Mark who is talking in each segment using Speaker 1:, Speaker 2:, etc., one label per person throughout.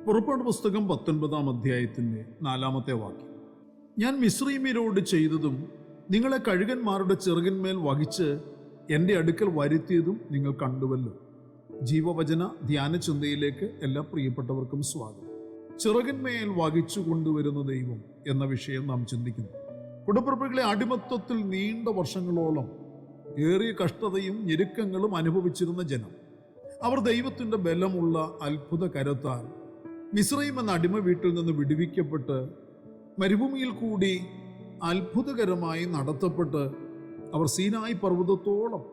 Speaker 1: പുറപ്പാട് പുസ്തകം 19-ാം അധ്യായത്തിന്റെ 4-ാമത്തെ വാക്യം. ഞാൻ മിസ്രയീമ്യരോട് ചെയ്തതും നിങ്ങളെ കഴുകന്മാരുടെ ചിറകിന്മേൽ വഹിച്ച് എൻ്റെ അടുക്കൽ വരുത്തിയതും നിങ്ങൾ കണ്ടുവല്ലോ. ജീവവചന ധ്യാന ചിന്തയിലേക്ക് എല്ലാ പ്രിയപ്പെട്ടവർക്കും സ്വാഗതം. ചിറകിന്മേൽ വഹിച്ചു കൊണ്ടുവരുന്ന ദൈവം എന്ന വിഷയം നാം ചിന്തിക്കുന്നു. കുടപ്പിറപ്പുകളെ അടിമത്വത്തിൽ നീണ്ട വർഷങ്ങളോളം ഏറിയ കഷ്ടതയും ഞെരുക്കങ്ങളും അനുഭവിച്ചിരുന്ന ജനം, അവർ ദൈവത്തിൻ്റെ ബലമുള്ള അത്ഭുത കരത്താൽ മിസ്രയീം എന്ന അടിമ വീട്ടിൽ നിന്ന് വിടുവിക്കപ്പെട്ട് മരുഭൂമിയിൽ കൂടി അത്ഭുതകരമായി നടത്തപ്പെട്ട് അവർ സീനായി പർവ്വതത്തോളം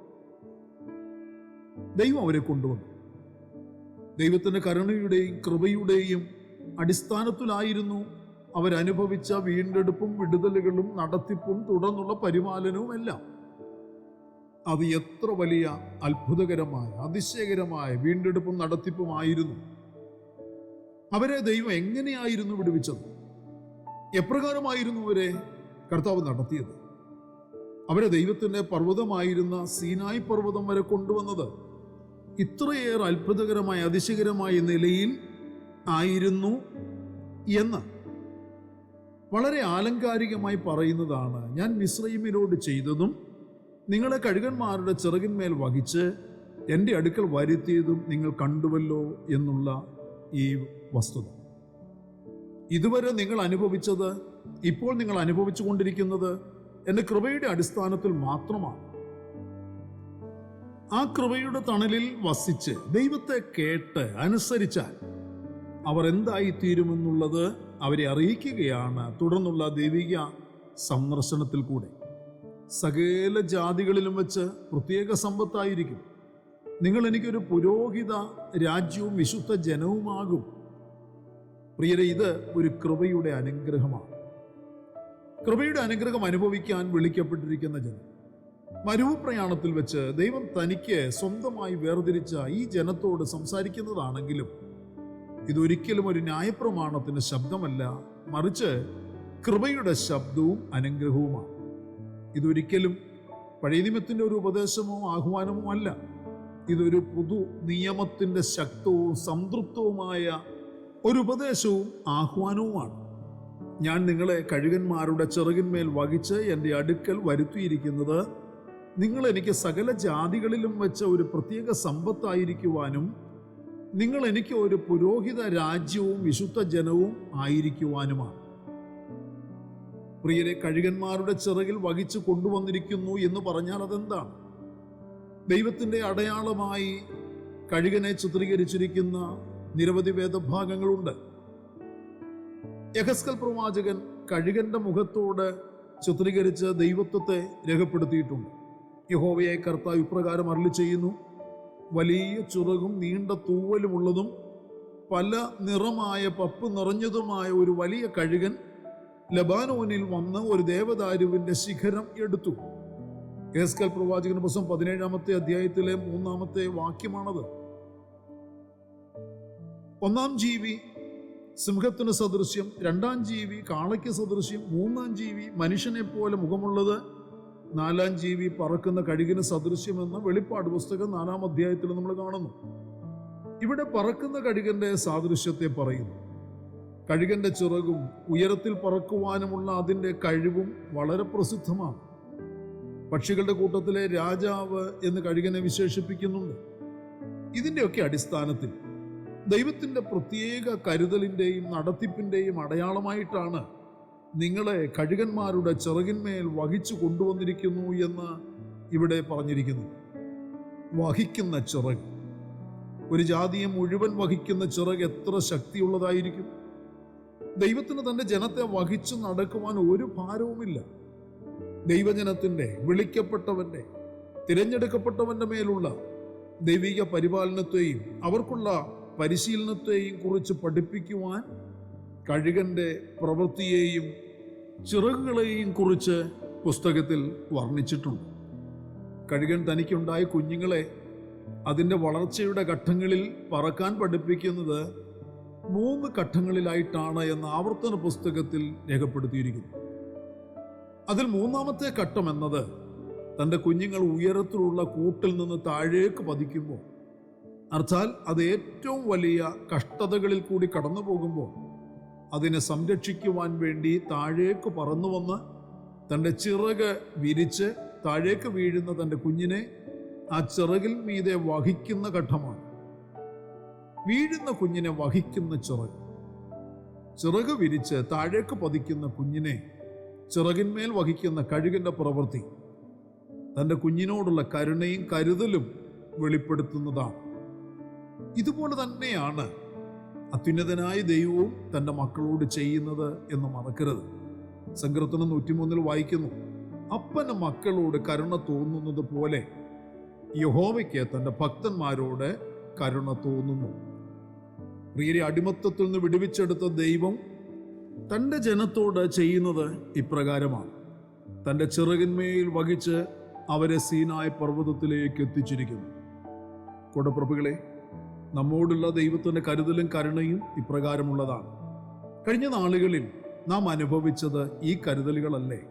Speaker 1: ദൈവം അവരെ കൊണ്ടുവന്നു. ദൈവത്തിൻ്റെ കരുണയുടെയും കൃപയുടെയും അടിസ്ഥാനത്തിലായിരുന്നു അവരനുഭവിച്ച വീണ്ടെടുപ്പും വിടുതലുകളും നടത്തിപ്പും തുടർന്നുള്ള പരിപാലനവും എല്ലാം. അത് എത്ര വലിയ അത്ഭുതകരമായ അതിശയകരമായ വീണ്ടെടുപ്പും നടത്തിപ്പുമായിരുന്നു. അവരെ ദൈവം എങ്ങനെയായിരുന്നു വിടുവിച്ചത്? എപ്രകാരമായിരുന്നു അവരെ കർത്താവ് നടത്തിയത്? അവരെ ദൈവത്തിൻ്റെ പർവ്വതമായിരുന്ന സീനായി പർവ്വതം വരെ കൊണ്ടുവന്നത് ഇത്രയേറെ അത്ഭുതകരമായ അതിശയകരമായ നിലയിൽ ആയിരുന്നു എന്ന് വളരെ ആലങ്കാരികമായി പറയുന്നതാണ്. ഞാൻ മിസ്രയീമിനോട് ചെയ്തതും നിങ്ങളെ കഴുകന്മാരുടെ ചിറകിന്മേൽ വഹിച്ച് എൻ്റെ അടുക്കൽ വരുത്തിയതും നിങ്ങൾ കണ്ടുവല്ലോ എന്നുള്ള ഈ വസ്തുത. ഇതുവരെ നിങ്ങൾ അനുഭവിച്ചത്, ഇപ്പോൾ നിങ്ങൾ അനുഭവിച്ചു കൊണ്ടിരിക്കുന്നത് എൻ്റെ കൃപയുടെ അടിസ്ഥാനത്തിൽ മാത്രമാണ്. ആ കൃപയുടെ തണലിൽ വസിച്ച് ദൈവത്തെ കേട്ട് അനുസരിച്ചാൽ അവർ എന്തായിത്തീരുമെന്നുള്ളത് അവരെ അറിയിക്കുകയാണ് തുടർന്നുള്ള ദൈവിക സന്ദർശനത്തിൽ കൂടെ. സകല ജാതികളിലും വെച്ച് പ്രത്യേക സമ്പത്തായിരിക്കും. നിങ്ങൾ എനിക്കൊരു പുരോഹിത രാജ്യവും വിശുദ്ധ ജനവുമാകും. പ്രിയരെ, ഇത് ഒരു കൃപയുടെ അനുഗ്രഹമാണ്. കൃപയുടെ അനുഗ്രഹം അനുഭവിക്കാൻ വിളിക്കപ്പെട്ടിരിക്കുന്ന ജനം, മരുഭൂപ്രയാണത്തിൽ വെച്ച് ദൈവം തനിക്ക് സ്വന്തമായി വേർതിരിച്ച ഈ ജനത്തോട് സംസാരിക്കുന്നതാണെങ്കിലും ഇതൊരിക്കലും ഒരു ന്യായപ്രമാണത്തിന്റെ ശബ്ദമല്ല, മറിച്ച് കൃപയുടെ ശബ്ദവും അനുഗ്രഹവുമാണ്. ഇതൊരിക്കലും പഴയ നിയമത്തിന്റെ ഒരു ഉപദേശമോ ആഹ്വാനമോ അല്ല. ഇതൊരു പുതു നിയമത്തിന്റെ ശക്തവും സംതൃപ്തവുമായ ഒരു ഉപദേശവും ആഹ്വാനവുമാണ്. ഞാൻ നിങ്ങളെ കഴുകന്മാരുടെ ചിറകിന്മേൽ വഹിച്ച് എൻ്റെ അടുക്കൽ വരുത്തിയിരിക്കുന്നത് നിങ്ങൾ എനിക്ക് സകല ജാതികളിലും വെച്ച ഒരു പ്രത്യേക സമ്പത്തായിരിക്കുവാനും നിങ്ങൾ എനിക്ക് ഒരു പുരോഹിത രാജ്യവും വിശുദ്ധ ജനവും ആയിരിക്കുവാനുമാണ്. പ്രിയരെ, കഴുകന്മാരുടെ ചിറകിൽ വഹിച്ചു കൊണ്ടുവന്നിരിക്കുന്നു എന്ന് പറഞ്ഞാൽ അതെന്താണ്? ദൈവത്തിൻ്റെ അടയാളമായി കഴുകനെ ചിത്രീകരിച്ചിരിക്കുന്ന നിരവധി വേദഭാഗങ്ങളുണ്ട്. യഹസ്കൽ പ്രവാചകൻ കഴുകന്റെ മുഖത്തോട് ചിത്രീകരിച്ച് ദൈവത്വത്തെ രേഖപ്പെടുത്തിയിട്ടുണ്ട്. യഹോവയെ കർത്താവ് ഇപ്രകാരം അരുളി ചെയ്യുന്നു: വലിയ ചിറകും നീണ്ട തൂവലുമുള്ളതും പല നിറമായ പപ്പ് നിറഞ്ഞതുമായ ഒരു വലിയ കഴുകൻ ലബാനോനിൽ വന്ന് ഒരു ദേവദാരുവിന്റെ ശിഖരം എടുത്തു. യഹസ്കൽ പ്രവാചകന്റെ പുസ്തകം 17-ാമത്തെ അധ്യായത്തിലെ 3-ാമത്തെ വാക്യമാണത്. ഒന്നാം ജീവി സിംഹത്തിന് സദൃശ്യം, രണ്ടാം ജീവി കാളയ്ക്ക് സദൃശ്യം, മൂന്നാം ജീവി മനുഷ്യനെ പോലെ മുഖമുള്ളത്, നാലാം ജീവി പറക്കുന്ന കഴുകിന് സദൃശ്യമെന്ന വെളിപ്പാട് പുസ്തകം 4-ാം അധ്യായത്തിൽ നമ്മൾ കാണുന്നു. ഇവിടെ പറക്കുന്ന കഴുകന്റെ സാദൃശ്യത്തെ പറയുന്നു. കഴുകന്റെ ചിറകും ഉയരത്തിൽ പറക്കുവാനുമുള്ള അതിൻ്റെ കഴിവും വളരെ പ്രസിദ്ധമാണ്. പക്ഷികളുടെ കൂട്ടത്തിലെ രാജാവ് എന്ന് കഴുകനെ വിശേഷിപ്പിക്കുന്നുണ്ട്. ഇതിൻ്റെയൊക്കെ അടിസ്ഥാനത്തിൽ ദൈവത്തിൻ്റെ പ്രത്യേക കരുതലിൻ്റെയും നടത്തിപ്പിൻ്റെയും അടയാളമായിട്ടാണ് നിങ്ങളെ കഴുകന്മാരുടെ ചിറകിന്മേൽ വഹിച്ചു കൊണ്ടുവന്നിരിക്കുന്നു എന്ന് ഇവിടെ പറഞ്ഞിരിക്കുന്നു. വഹിക്കുന്ന ചിറക്, ഒരു ജാതിയെ മുഴുവൻ വഹിക്കുന്ന ചിറക് എത്ര ശക്തിയുള്ളതായിരിക്കും! ദൈവത്തിന് തൻ്റെ ജനത്തെ വഹിച്ചു നടക്കുവാൻ ഒരു ഭാരവുമില്ല. ദൈവജനത്തിൻ്റെ, വിളിക്കപ്പെട്ടവൻ്റെ, തിരഞ്ഞെടുക്കപ്പെട്ടവൻ്റെ മേലുള്ള ദൈവിക പരിപാലനത്തെയും അവർക്കുള്ള പരിശീലനത്തെയും കുറിച്ച് പഠിപ്പിക്കുവാൻ കഴുകന്റെ പ്രവൃത്തിയെയും ചിറകുകളെയും കുറിച്ച് പുസ്തകത്തിൽ വർണ്ണിച്ചിട്ടുണ്ട്. കഴുകൻ തനിക്കുണ്ടായ കുഞ്ഞുങ്ങളെ അതിൻ്റെ വളർച്ചയുടെ ഘട്ടങ്ങളിൽ പറക്കാൻ പഠിപ്പിക്കുന്നത് 3 ഘട്ടങ്ങളിലായിട്ടാണ് എന്ന് ആവർത്തന പുസ്തകത്തിൽ രേഖപ്പെടുത്തിയിരിക്കുന്നു. അതിൽ 3-ാമത്തെ ഘട്ടം എന്നത് തൻ്റെ കുഞ്ഞുങ്ങൾ ഉയരത്തിലുള്ള കൂട്ടിൽ നിന്ന് താഴേക്ക് പതിക്കുമ്പോൾ, അർത്ഥാൽ അത് ഏറ്റവും വലിയ കഷ്ടതകളിൽ കൂടി കടന്നു പോകുമ്പോൾ അതിനെ സംരക്ഷിക്കുവാൻ വേണ്ടി താഴേക്ക് പറന്നു വന്ന് തൻ്റെ ചിറക് വിരിച്ച് താഴേക്ക് വീഴുന്ന തൻ്റെ കുഞ്ഞിനെ ആ ചിറകിൽ മീതെ വഹിക്കുന്ന ഘട്ടമാണ്. വീഴുന്ന കുഞ്ഞിനെ വഹിക്കുന്ന ചിറക്. ചിറക് വിരിച്ച് താഴേക്ക് പതിക്കുന്ന കുഞ്ഞിനെ ചിറകിന്മേൽ വഹിക്കുന്ന കഴുകന്റെ പ്രവൃത്തി തൻ്റെ കുഞ്ഞിനോടുള്ള കരുണയും കരുതലും വെളിപ്പെടുത്തുന്നതാണ്. ഇതുപോലെ തന്നെയാണ് അത്യുന്നതനായ ദൈവവും തൻ്റെ മക്കളോട് ചെയ്യുന്നത് എന്ന് മറക്കരുത്. സങ്കീർത്തനം 103 വായിക്കുന്നു, അപ്പന് മക്കളോട് കരുണ തോന്നുന്നത് പോലെ യഹോവയ്ക്ക് തൻ്റെ ഭക്തന്മാരോട് കരുണ തോന്നുന്നു. പ്രിയരെ, അടിമത്തത്തിൽ നിന്ന് വിടുവിച്ചെടുത്ത ദൈവം തൻ്റെ ജനത്തോട് ചെയ്യുന്നത് ഇപ്രകാരമാണ്. തൻ്റെ ചിറകിന്മേൽ വഹിച്ച് അവരെ സീനായ പർവ്വതത്തിലേക്ക് എത്തിച്ചിരിക്കുന്നു. കൂടപ്പിറപ്പുകളെ, നമ്മോടുള്ള ദൈവത്തിൻ്റെ കരുതലും കരുണയും ഇപ്രകാരമുള്ളതാണ്. കഴിഞ്ഞ നാളുകളിൽ നാം അനുഭവിച്ചത് ഈ കരുതലുകളല്ലേ?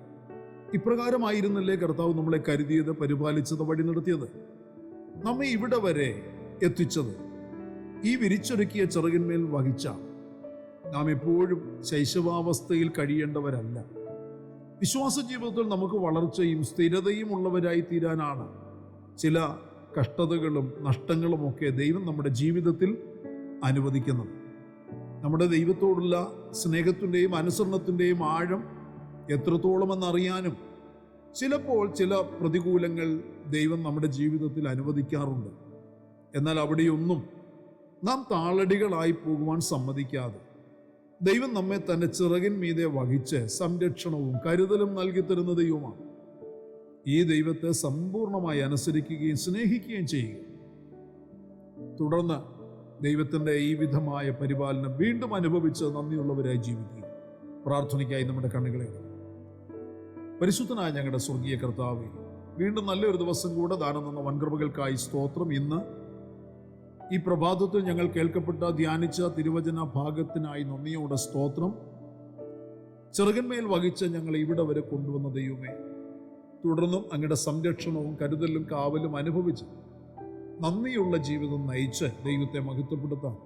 Speaker 1: ഇപ്രകാരമായിരുന്നല്ലേ കർത്താവ് നമ്മളെ കരുതിയത്, പരിപാലിച്ചത്, വഴി നടത്തിയത്, നമ്മെ ഇവിടെ വരെ എത്തിച്ചത്? ഈ വിരിച്ചൊരുക്കിയ ചിറകിന്മേൽ വഹിച്ച നാം എപ്പോഴും ശൈശവാവസ്ഥയിൽ കഴിയേണ്ടവരല്ല. വിശ്വാസ ജീവിതത്തിൽ നമുക്ക് വളർച്ചയും സ്ഥിരതയും ഉള്ളവരായി തീരാനാണ് ചില കഷ്ടതകളും നഷ്ടങ്ങളുമൊക്കെ ദൈവം നമ്മുടെ ജീവിതത്തിൽ അനുവദിക്കുന്നത്. നമ്മുടെ ദൈവത്തോടുള്ള സ്നേഹത്തിൻ്റെയും അനുസരണത്തിൻ്റെയും ആഴം എത്രത്തോളമെന്നറിയാനും ചിലപ്പോൾ ചില പ്രതികൂലങ്ങൾ ദൈവം നമ്മുടെ ജീവിതത്തിൽ അനുവദിക്കാറുണ്ട്. എന്നാൽ അവിടെയൊന്നും നാം താളടികളായി പോകുവാൻ സമ്മതിക്കാതെ ദൈവം നമ്മെ തൻ്റെ ചിറകിൻ മീതെ വഹിച്ച് സംരക്ഷണവും കരുതലും നൽകി തരുന്ന ദൈവമാണ്. ഈ ദൈവത്തെ സമ്പൂർണമായി അനുസരിക്കുകയും സ്നേഹിക്കുകയും ചെയ്യുക. തുടർന്ന് ദൈവത്തിൻ്റെ ഈ വിധമായ പരിപാലനം വീണ്ടും അനുഭവിച്ച് നന്ദിയുള്ളവരായി ജീവിക്കുക. പ്രാർത്ഥനയ്ക്കായി നമ്മുടെ കണ്ണുകളെ പരിശുദ്ധനായ ഞങ്ങളുടെ സ്വർഗീയ കർത്താവേ, വീണ്ടും നല്ലൊരു ദിവസം കൂടെ ദാനം തന്ന വൻകൃപകൾക്കായി സ്തോത്രം. ഇന്ന് ഈ പ്രഭാതത്തിൽ ഞങ്ങൾ കേൾക്കപ്പെട്ട ധ്യാനിച്ച തിരുവചന ഭാഗത്തിനായി നന്ദിയോടെ സ്തോത്രം. ചിറകന്മേൽ വഹിച്ച് ഞങ്ങളെ ഇവിടെ വരെ കൊണ്ടുവന്ന ദൈവമേ, തുടർന്നും അങ്ങയുടെ സംരക്ഷണവും കരുതലും കാവലും അനുഭവിച്ച് നന്ദിയുള്ള ജീവിതം നയിച്ച് ദൈവത്തെ മഹത്വപ്പെടുത്താം.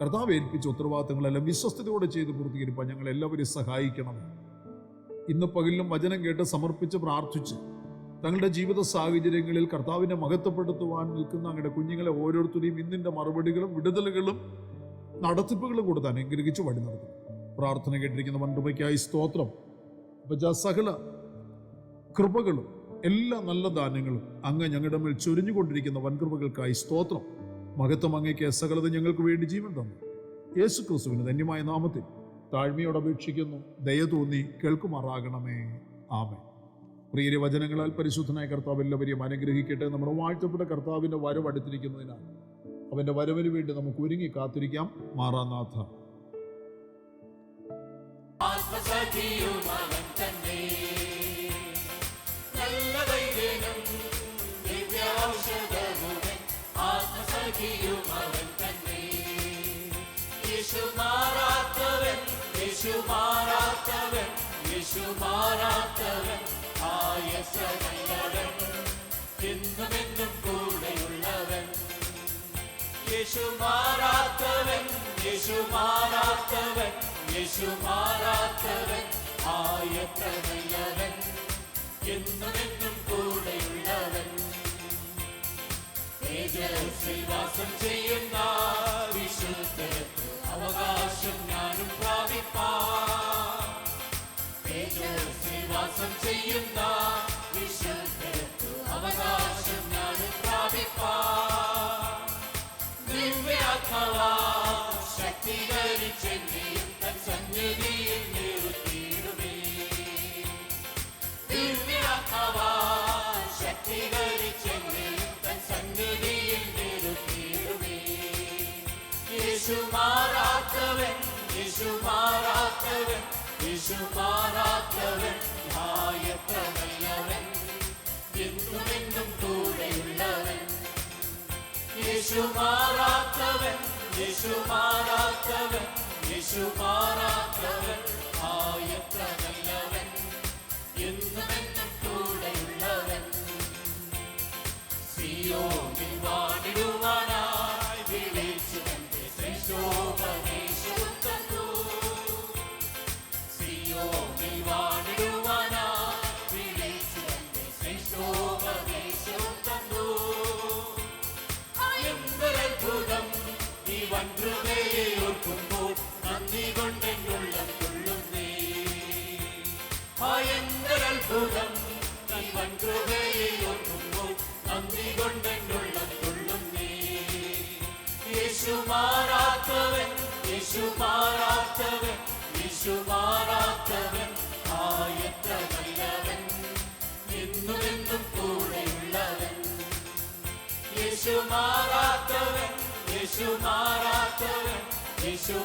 Speaker 1: കർത്താവ് ഏൽപ്പിച്ച ഉത്തരവാദിത്തങ്ങളെല്ലാം വിശ്വസ്തയോടെ ചെയ്ത് പൂർത്തീകരിപ്പാൻ ഞങ്ങൾ എല്ലാവരെയും സഹായിക്കണമേ. ഇന്ന് പകലിലും വചനം കേട്ട് സമർപ്പിച്ച് പ്രാർത്ഥിച്ച് തങ്ങളുടെ ജീവിത സാഹചര്യങ്ങളിൽ കർത്താവിനെ മഹത്വപ്പെടുത്തുവാൻ നിൽക്കുന്ന അങ്ങയുടെ കുഞ്ഞുങ്ങളെ ഓരോരുത്തരെയും ഇന്നിൻ്റെ മറുപടികളും വിടുതലുകളും നടത്തിപ്പുകളും കൊടുത്ത് അനുഗ്രഹിച്ച് വഴി നടത്തും. പ്രാർത്ഥന കേട്ടിരിക്കുന്ന വൻകൃപയ്ക്കായി സ്തോത്രം. സകല കൃപകളും എല്ലാ നല്ല ദാനങ്ങളും അങ്ങ് ഞങ്ങളുടെ മേൽ ചൊരിഞ്ഞുകൊണ്ടിരിക്കുന്ന വൻകൃപകൾക്കായി സ്തോത്രം. മഹത്വം അങ്ങയ്ക്ക്. സകലത ഞങ്ങൾക്ക് വേണ്ടി ജീവൻ തന്നു യേശു ക്രിസ്തുവിന് ധന്യമായ നാമത്തിൽ താഴ്മയോട് അപേക്ഷിക്കുന്നു. ദയ തോന്നി കേൾക്കുമാറാകണമേ. ആമേൻ. പ്രിയ വചനങ്ങളാൽ പരിശുദ്ധനായ കർത്താവ് എല്ലാവരെയും അനുഗ്രഹിക്കട്ടെ. നമ്മുടെ വാഴ്ത്തപ്പെട്ട കർത്താവിൻ്റെ വരവ് അടുത്തിരിക്കുന്നതിനാൽ അവൻ്റെ വരവിന് വേണ്ടി നമുക്ക് ഒരുങ്ങി കാത്തിരിക്കാം. മാറാനാഥ.
Speaker 2: എന്നുമെന്നും കൂടെയുള്ളവൻ യേശു മാറാത്തവൻ, യേശു മാറാത്തവൻ, യേശു മാറാത്തവൻ, ആയത്ര നല്ലവൻ, എന്നുമെന്നും കൂടെയുള്ളവൻ. തേജസ്സിൽ വാസം ചെയ്യുന്ന വിശുദ്ധർക്ക് അവകാശം ഞാനും പ്രാപിപ്പാൻ. തേജസ്സിൽ വാസം ചെയ്യുന്ന വിശുദ്ധർക്ക് അവകാശം ഞാനും പ്രാപിപ്പാൻ. ദിവ്യാത്മാവാ ശക്തീകരിച്ചെന്നെയും തൻ സന്നിധിയിൽ നിർത്തിയിടുമേ. ദിവ്യാത്മാവാ ശക്തീകരിച്ചെന്നെയും തൻ സന്നിധിയിൽ നിർത്തിയിടുമേ. യേശു മാറാത്തവൻ, യേശു മാറാത്തവൻ, യേശു മാറാത്തവൻ, ആയത്ര നല്ലവൻ, എന്നുമെന്നും കൂടെയുള്ളവൻ. യേശു മാറാത്തവൻ, യേശു മാറാത്തവൻ, യേശു മാറാത്തവൻ, ആയത്ര നല്ലവൻ, എന്നുമെന്നും കൂടെയുള്ളവൻ. സിയോനിൽ വാണിടുവാനായി വിളിച്ചവന്റെ ശ്രേഷ്ഠോപദേശവും തന്നു. സിയോനിൽ വാണിടുവാനായി വിളിച്ചവന്റെ ശ്രേഷ്ഠോപദേശവും തന്നു. എന്തൊരത്ഭുതം ഈ യേശു മാറാത്തവൻ, യേശു മാറാത്തവൻ, യേശു